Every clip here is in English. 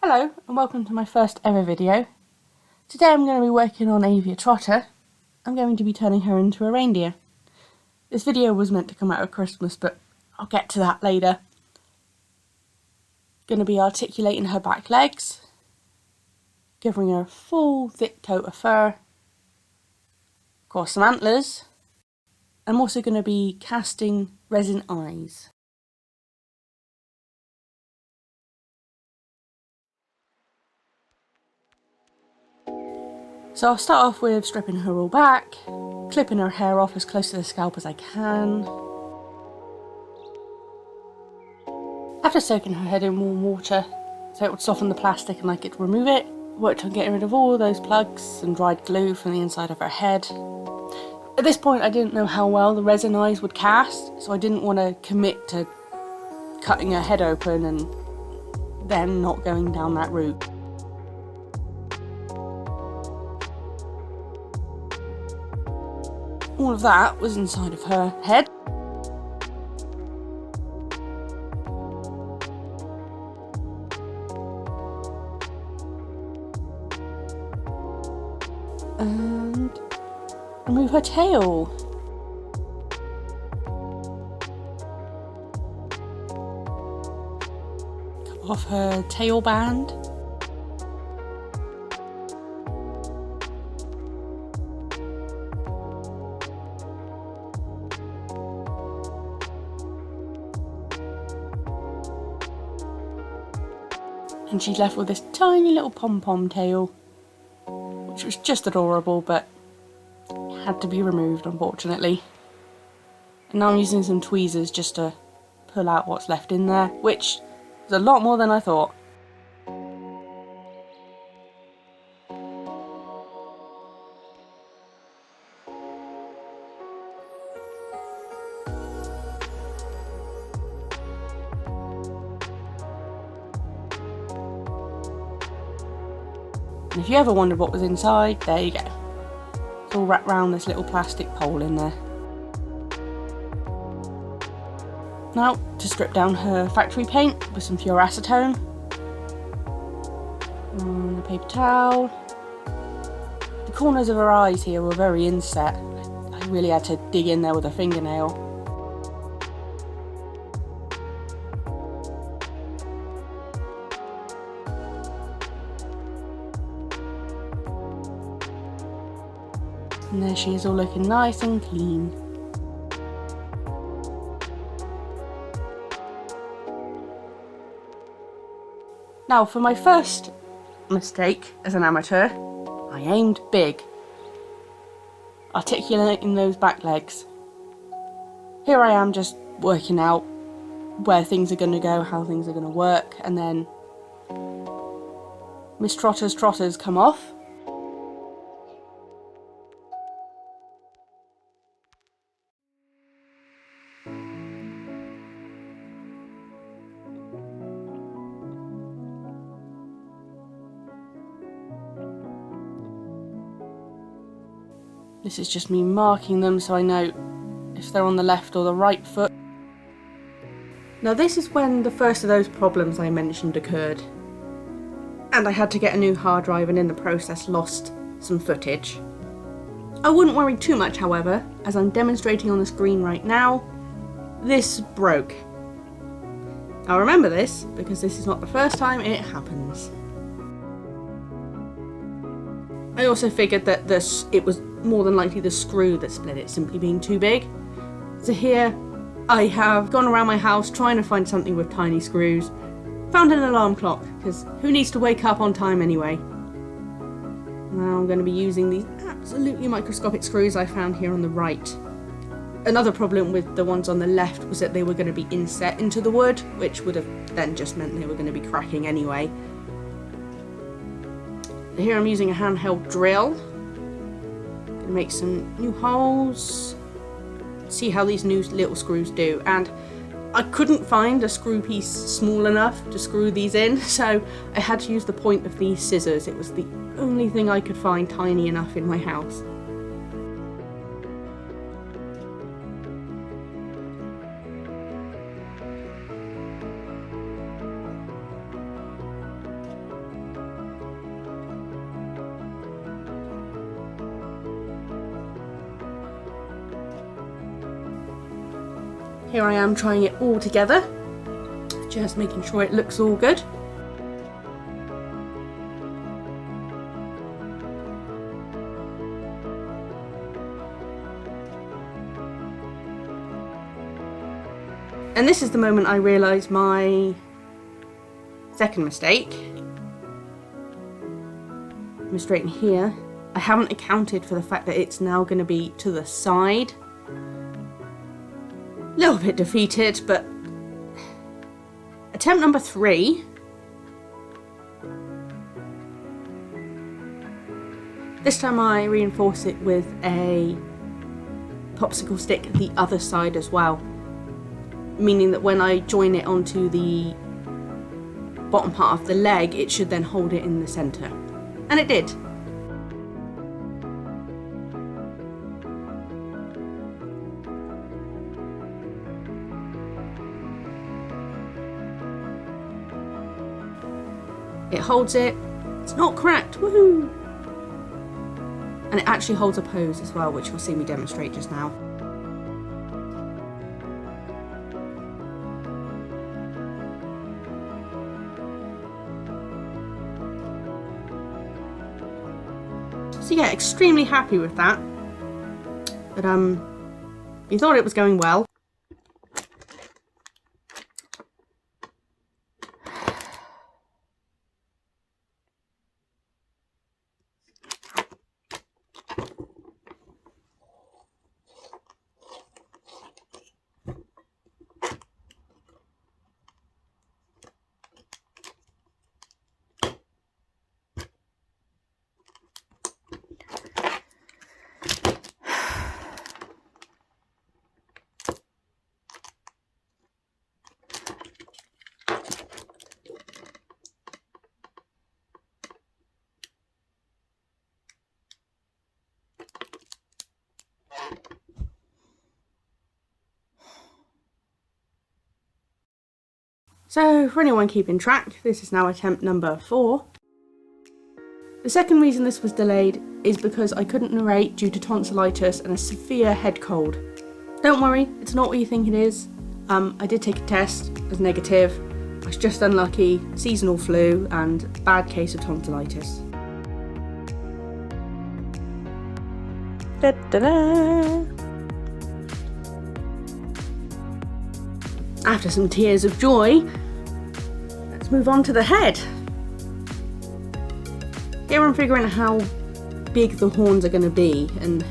Hello and welcome to my first ever video. Today I'm going to be working on Avia Trotter. I'm going to be turning her into a reindeer. This video was meant to come out at Christmas, but I'll get to that later. Going to be articulating her back legs, giving her a full thick coat of fur, of course some antlers. I'm also going to be casting resin eyes. So I'll start off with stripping her all back, clipping her hair off as close to the scalp as I can. After soaking her head in warm water so it would soften the plastic and I could remove it, worked on getting rid of all those plugs and dried glue from the inside of her head. At this point I didn't know how well the resin eyes would cast, so I didn't want to commit to cutting her head open and then not going down that route. All of that was inside of her head. And remove her tail. Cut off her tail band. And she's left with this tiny little pom-pom tail, which was just adorable, but had to be removed unfortunately. And now I'm using some tweezers just to pull out what's left in there, which is a lot more than I thought. And if you ever wondered what was inside, there you go. It's all wrapped around this little plastic pole in there. Now, to strip down her factory paint with some pure acetone. On a paper towel. The corners of her eyes here were very inset. I really had to dig in there with a fingernail. And there she is, all looking nice and clean. Now for my first mistake as an amateur, I aimed big, articulating those back legs. Here I am just working out where things are going to go, how things are going to work, and then Miss Trotter's trotters come off. This is just me marking them so I know if they're on the left or the right foot. Now this is when the first of those problems I mentioned occurred. And I had to get a new hard drive and in the process lost some footage. I wouldn't worry too much however, as I'm demonstrating on the screen right now, this broke. I'll remember this because this is not the first time it happens. I also figured that it was more than likely the screw that split it, simply being too big. So here I have gone around my house trying to find something with tiny screws. Found an alarm clock, because who needs to wake up on time anyway? Now I'm going to be using these absolutely microscopic screws I found here on the right. Another problem with the ones on the left was that they were going to be inset into the wood, which would have then just meant they were going to be cracking anyway. Here I'm using a handheld drill. Gonna make some new holes. See how these new little screws do. And I couldn't find a screw piece small enough to screw these in, so I had to use the point of these scissors. It was the only thing I could find tiny enough in my house. Here I am trying it all together, just making sure it looks all good. And this is the moment I realise my second mistake. I'm straight in here. I haven't accounted for the fact that it's now going to be to the side. A little bit defeated, but attempt number 3. This time I reinforce it with a popsicle stick the other side as well, meaning that when I join it onto the bottom part of the leg, it should then hold it in the centre. And it did. It holds it. It's not cracked. Woohoo! And it actually holds a pose as well, which you'll see me demonstrate just now. So yeah, extremely happy with that. But you thought it was going well. So, for anyone keeping track, this is now attempt number 4. The second reason this was delayed is because I couldn't narrate due to tonsillitis and a severe head cold. Don't worry, it's not what you think it is. I did take a test, it was negative. I was just unlucky, seasonal flu and bad case of tonsillitis. Da-da-da. After some tears of joy, let's move on to the head. Here I'm figuring out how big the horns are going to be, and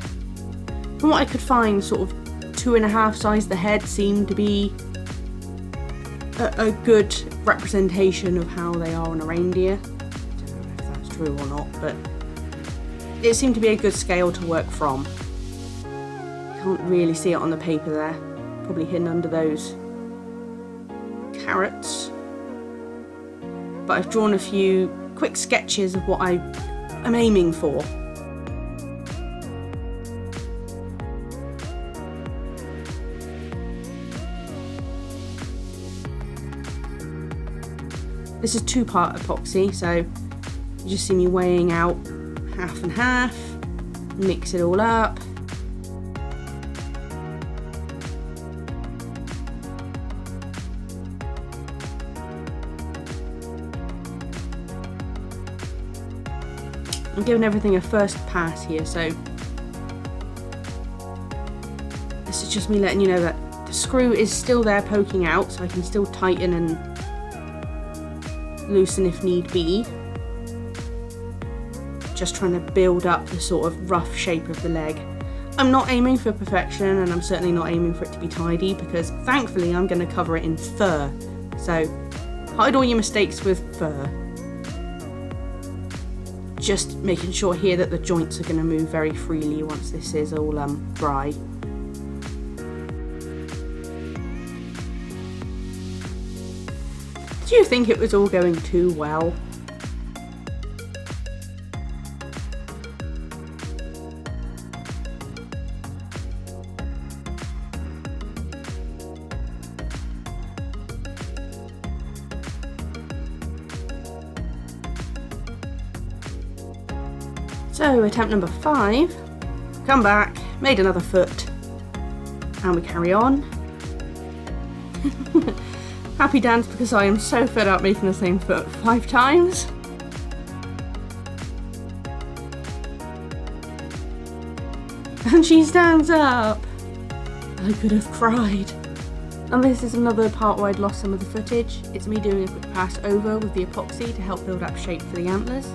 from what I could find, sort of 2.5 size the head seemed to be a good representation of how they are on a reindeer. I don't know if that's true or not, but it seemed to be a good scale to work from. Can't really see it on the paper there, probably hidden under those carrots. But I've drawn a few quick sketches of what I'm aiming for. This is 2-part epoxy, so you just see me weighing out half and half, mix it all up. I'm giving everything a first pass here, so this is just me letting you know that the screw is still there poking out, so I can still tighten and loosen if need be. Just trying to build up the sort of rough shape of the leg. I'm not aiming for perfection, and I'm certainly not aiming for it to be tidy, because thankfully I'm going to cover it in fur, so hide all your mistakes with fur. Just making sure here that the joints are going to move very freely once this is all dry. Do you think it was all going too well? So attempt number 5, come back, made another foot, and we carry on. Happy dance because I am so fed up making the same foot 5 times. And she stands up. I could have cried. And this is another part where I'd lost some of the footage. It's me doing a quick pass over with the epoxy to help build up shape for the antlers.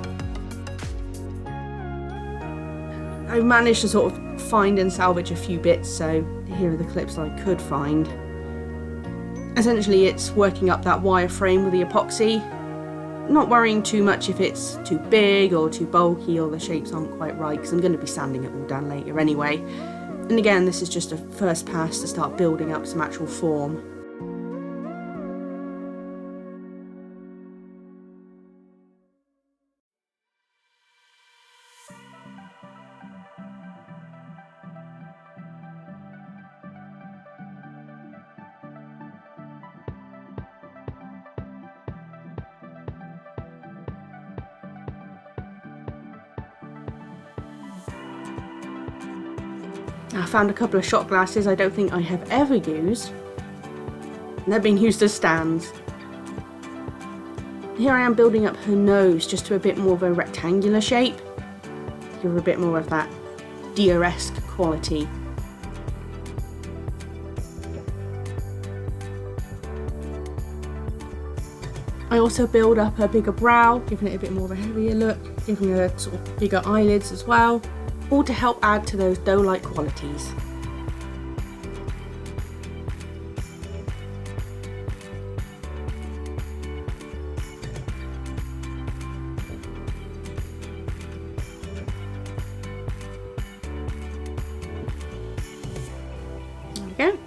I managed to sort of find and salvage a few bits, so here are the clips that I could find. Essentially it's working up that wireframe with the epoxy, not worrying too much if it's too big or too bulky or the shapes aren't quite right, because I'm going to be sanding it all down later anyway. And again, this is just a first pass to start building up some actual form. I found a couple of shot glasses I don't think I have ever used. And they're being used as stands. Here I am building up her nose just to a bit more of a rectangular shape. Give her a bit more of that deer-esque quality. I also build up her bigger brow, giving it a bit more of a heavier look, giving her sort of bigger eyelids as well. All to help add to those doe-like qualities. There we go.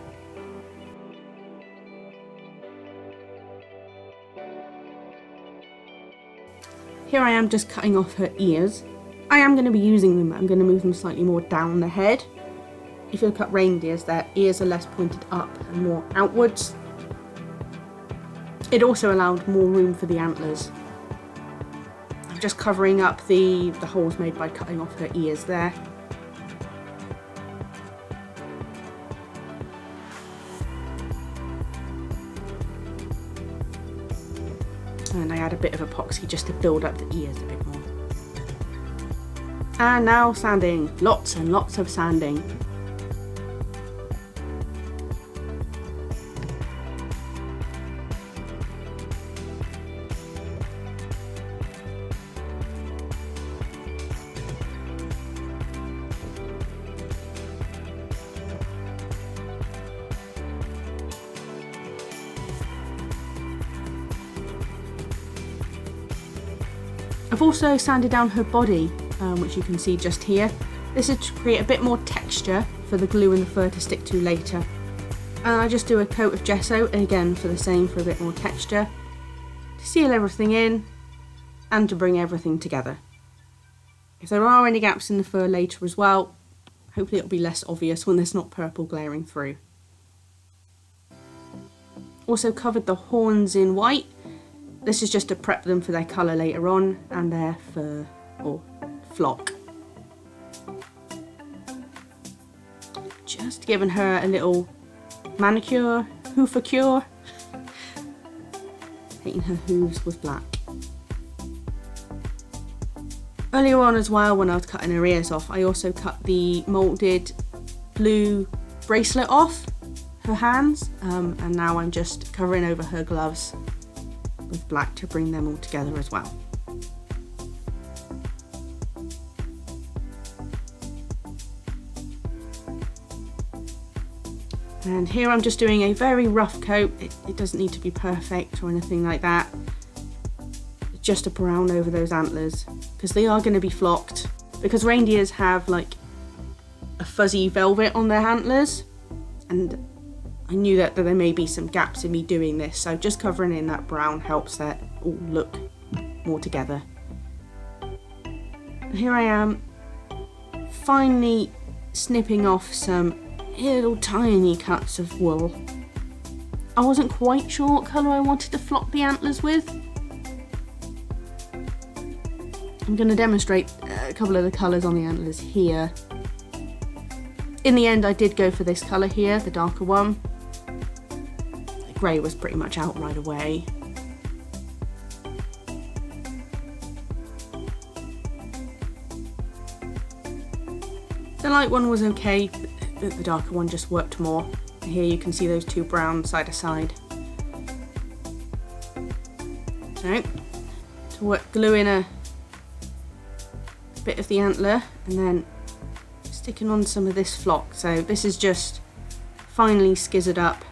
Here I am just cutting off her ears. I am going to be using them, I'm going to move them slightly more down the head. If you look at reindeers, their ears are less pointed up and more outwards. It also allowed more room for the antlers. I'm just covering up the holes made by cutting off her ears there. And I add a bit of epoxy just to build up the ears a bit more. And now sanding, lots and lots of sanding. I've also sanded down her body, which you can see just here. This is to create a bit more texture for the glue and the fur to stick to later. And I just do a coat of gesso, again for the same, for a bit more texture, to seal everything in and to bring everything together. If there are any gaps in the fur later as well, hopefully it'll be less obvious when there's not purple glaring through. Also covered the horns in white. This is just to prep them for their colour later on and their fur or flock. Just giving her a little manicure, hoofacure. Painting her hooves with black. Earlier on as well, when I was cutting her ears off, I also cut the moulded blue bracelet off her hands, and now I'm just covering over her gloves with black to bring them all together as well. And here I'm just doing a very rough coat. It doesn't need to be perfect or anything like that. Just a brown over those antlers, because they are going to be flocked. Because reindeers have like a fuzzy velvet on their antlers, and I knew that there may be some gaps in me doing this, so just covering in that brown helps that all look more together. And here I am, finally snipping off some little tiny cuts of wool. I wasn't quite sure what colour I wanted to flock the antlers with. I'm going to demonstrate a couple of the colours on the antlers here. In the end I did go for this colour here, the darker one. grey was pretty much out right away. The light one was okay, but the darker one just worked more. Here you can see those two browns side to side. So, to glue in a bit of the antler and then sticking on some of this flock. So this is just finely scissored up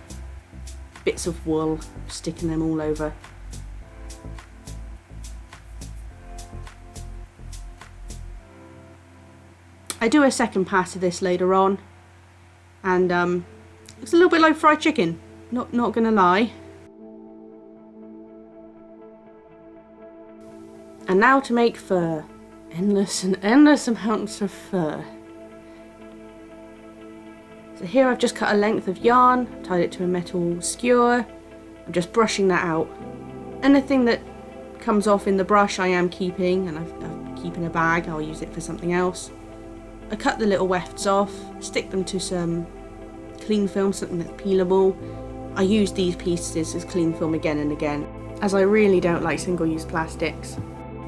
bits of wool, sticking them all over. I do a second pass of this later on, and it's a little bit like fried chicken, not gonna lie. And now to make fur. Endless and endless amounts of fur. So here I've just cut a length of yarn, tied it to a metal skewer. I'm just brushing that out. Anything that comes off in the brush I am keeping, and I'm keeping a bag, I'll use it for something else. I cut the little wefts off, stick them to some cling film, something that's peelable. I use these pieces as cling film again and again, as I really don't like single-use plastics.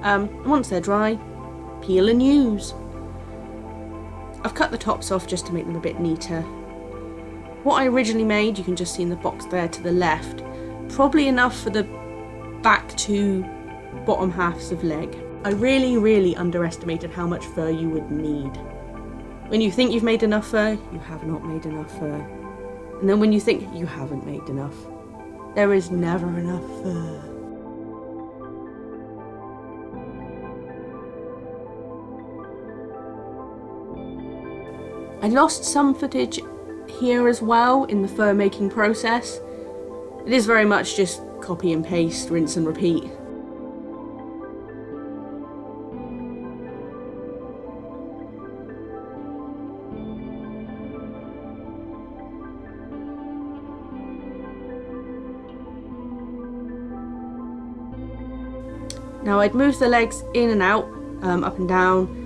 Once they're dry, peel and use. I've cut the tops off just to make them a bit neater. What I originally made, you can just see in the box there to the left, probably enough for the back to bottom halves of leg. I really underestimated how much fur you would need. When you think you've made enough fur, you have not made enough fur. And then when you think you haven't made enough, there is never enough fur. I lost some footage here as well in the fur making process. It is very much just copy and paste, rinse and repeat. Now I'd moved the legs in and out, up and down.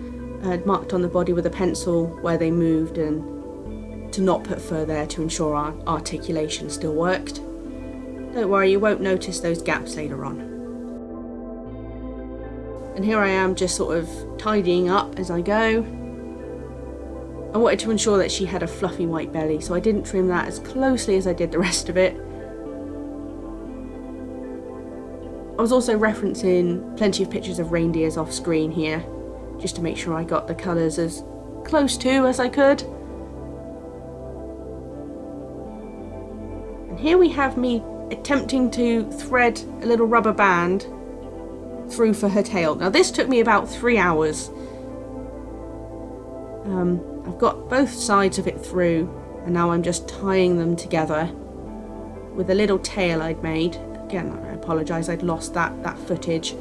I'd marked on the body with a pencil where they moved and to not put fur there to ensure our articulation still worked. Don't worry, you won't notice those gaps later on. And here I am just sort of tidying up as I go. I wanted to ensure that she had a fluffy white belly, so I didn't trim that as closely as I did the rest of it. I was also referencing plenty of pictures of reindeers off screen here, just to make sure I got the colours as close to as I could. And here we have me attempting to thread a little rubber band through for her tail. Now this took me about 3 hours. I've got both sides of it through, and now I'm just tying them together with a little tail I'd made. Again, I apologise, I'd lost that footage.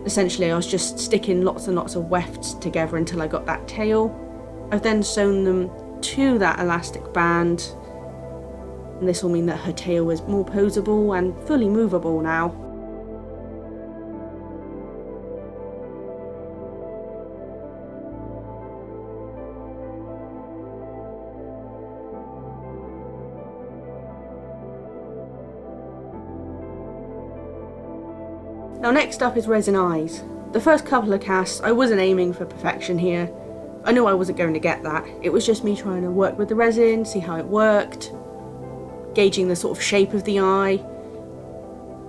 Essentially, I was just sticking lots and lots of wefts together until I got that tail. I've then sewn them to that elastic band, and this will mean that her tail is more poseable and fully movable now. Now next up is resin eyes. The first couple of casts, I wasn't aiming for perfection here. I knew I wasn't going to get that. It was just me trying to work with the resin, see how it worked, gauging the sort of shape of the eye,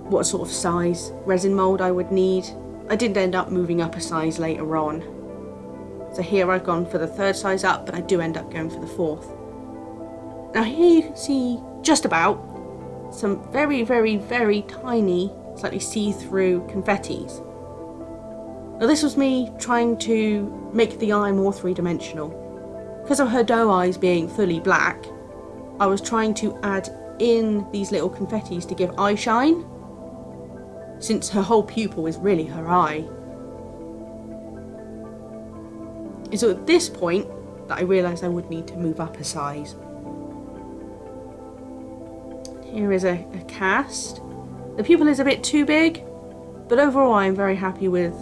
what sort of size resin mould I would need. I did end up moving up a size later on. So here I've gone for the third size up, but I do end up going for the fourth. Now here you can see just about some very tiny, slightly see-through confettis. Now this was me trying to make the eye more three-dimensional. Because of her doe eyes being fully black, I was trying to add in these little confettis to give eye shine, since her whole pupil is really her eye. And so at this point that I realised I would need to move up a size. Here is a cast. The pupil is a bit too big, but overall I'm very happy with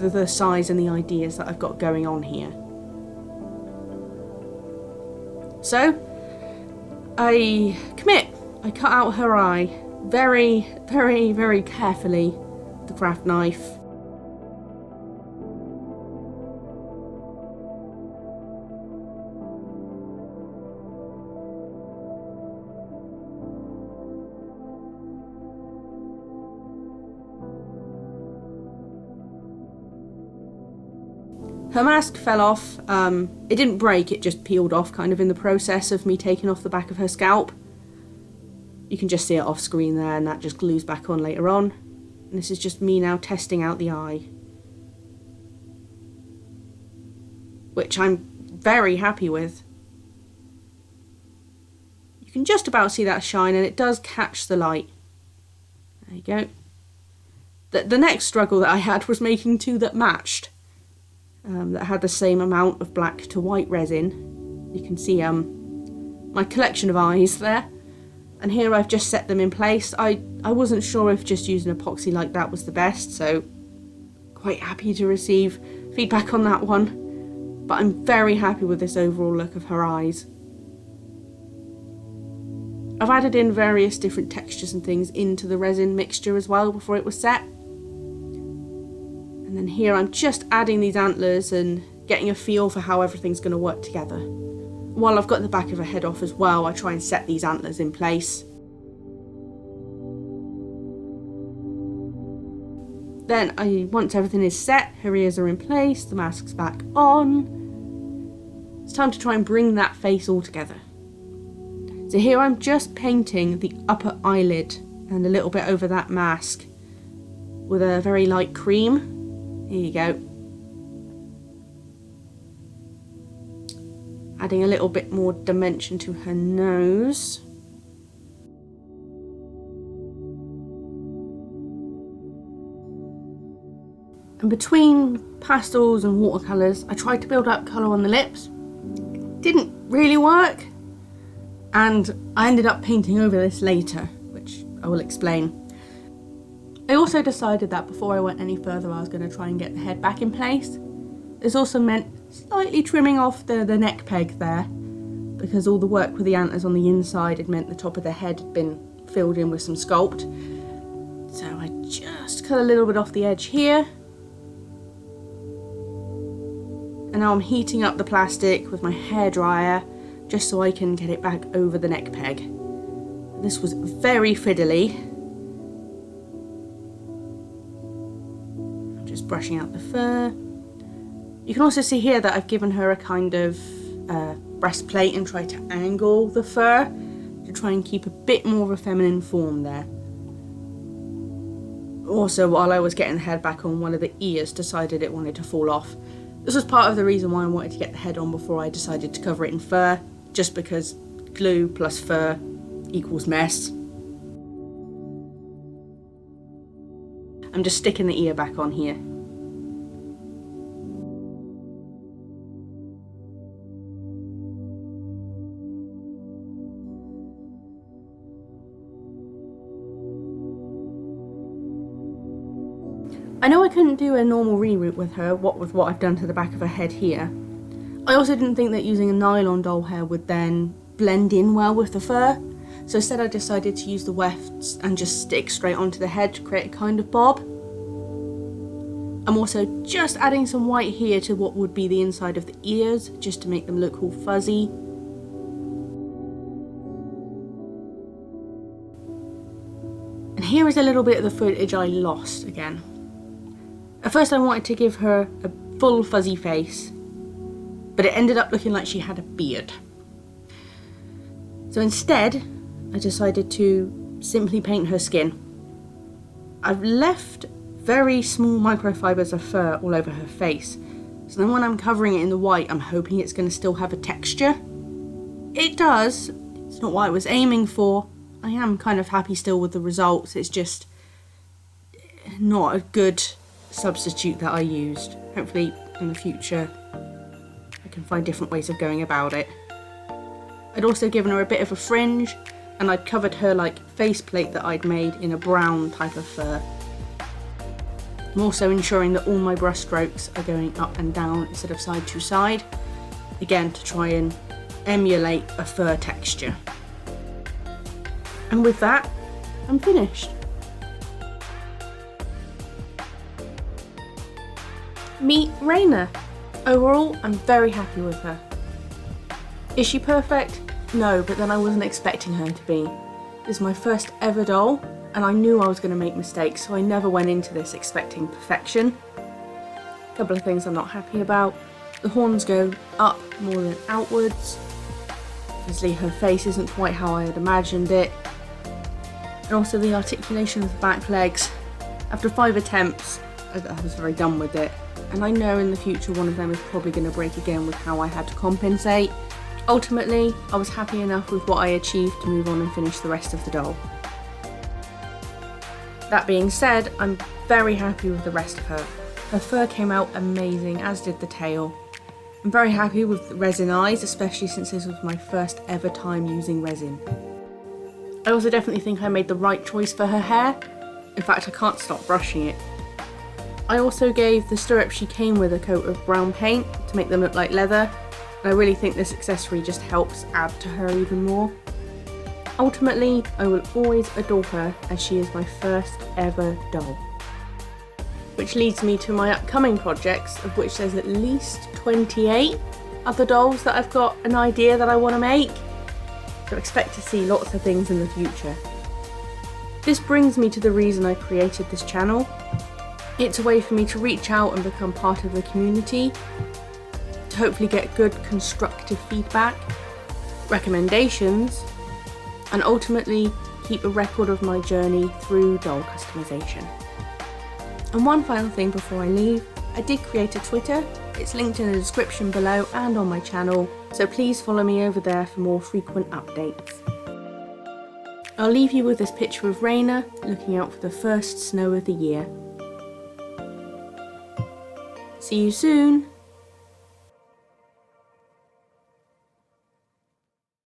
the size and the ideas that I've got going on here. So, I commit. I cut out her eye very, very, very carefully with the craft knife. Her mask fell off. It didn't break, it just peeled off kind of in the process of me taking off the back of her scalp. You can just see it off screen there, and that just glues back on later on. And this is just me now testing out the eye, which I'm very happy with. You can just about see that shine, and it does catch the light. There you go. The next struggle that I had was making two that matched. That had the same amount of black to white resin. You can see my collection of eyes there, and here I've just set them in place. I wasn't sure if just using epoxy like that was the best, so quite happy to receive feedback on that one, but I'm very happy with this overall look of her eyes. I've added in various different textures and things into the resin mixture as well before it was set. And then here I'm just adding these antlers and getting a feel for how everything's going to work together. While I've got the back of her head off as well, I try and set these antlers in place. Then once everything is set, her ears are in place, the mask's back on. It's time to try and bring that face all together. So here I'm just painting the upper eyelid and a little bit over that mask with a very light cream. Here you go. Adding a little bit more dimension to her nose. And between pastels and watercolours, I tried to build up colour on the lips. It didn't really work. And I ended up painting over this later, which I will explain. I also decided that before I went any further I was going to try and get the head back in place. This also meant slightly trimming off the neck peg there, because all the work with the antlers on the inside had meant the top of the head had been filled in with some sculpt. So I just cut a little bit off the edge here. And now I'm heating up the plastic with my hairdryer just so I can get it back over the neck peg. This was very fiddly. Just brushing out the fur. You can also see here that I've given her a kind of breastplate and tried to angle the fur to try and keep a bit more of a feminine form there. Also, while I was getting the head back on, one of the ears decided it wanted to fall off. This was part of the reason why I wanted to get the head on before I decided to cover it in fur, just because glue plus fur equals mess. I'm just sticking the ear back on here. I know I couldn't do a normal reroute with her, with what I've done to the back of her head here. I also didn't think that using a nylon doll hair would then blend in well with the fur, so instead I decided to use the wefts and just stick straight onto the head to create a kind of bob. I'm also just adding some white here to what would be the inside of the ears, just to make them look all fuzzy. And here is a little bit of the footage I lost again. At first I wanted to give her a full fuzzy face, but it ended up looking like she had a beard. So instead, I decided to simply paint her skin. I've left very small microfibers of fur all over her face, so then when I'm covering it in the white, I'm hoping it's going to still have a texture. It does. It's not what I was aiming for. I am kind of happy still with the results. It's just not a good substitute that I used. Hopefully in the future I can find different ways of going about it. I'd also given her a bit of a fringe, and I'd covered her like faceplate that I'd made in a brown type of fur. I'm also ensuring that all my brush strokes are going up and down instead of side to side, again to try and emulate a fur texture. And with that, I'm finished. Meet Reina. Overall, I'm very happy with her. Is she perfect? No, but then I wasn't expecting her to be. This is my first ever doll, and I knew I was going to make mistakes, so I never went into this expecting perfection. A couple of things I'm not happy about. The horns go up more than outwards. Obviously her face isn't quite how I had imagined it. And also the articulation of the back legs. After 5 attempts, I was very done with it. And I know in the future one of them is probably going to break again with how I had to compensate. Ultimately, I was happy enough with what I achieved to move on and finish the rest of the doll. That being said, I'm very happy with the rest of her. Her fur came out amazing, as did the tail. I'm very happy with the resin eyes, especially since this was my first ever time using resin. I also definitely think I made the right choice for her hair. In fact, I can't stop brushing it. I also gave the stirrups she came with a coat of brown paint to make them look like leather, and I really think this accessory just helps add to her even more. Ultimately, I will always adore her as she is my first ever doll. Which leads me to my upcoming projects, of which there's at least 28 other dolls that I've got an idea that I want to make. So expect to see lots of things in the future. This brings me to the reason I created this channel. It's a way for me to reach out and become part of the community, to hopefully get good constructive feedback, recommendations, and ultimately keep a record of my journey through doll customization. And one final thing before I leave, I did create a Twitter. It's linked in the description below and on my channel, so please follow me over there for more frequent updates. I'll leave you with this picture of Reina looking out for the first snow of the year. See you soon!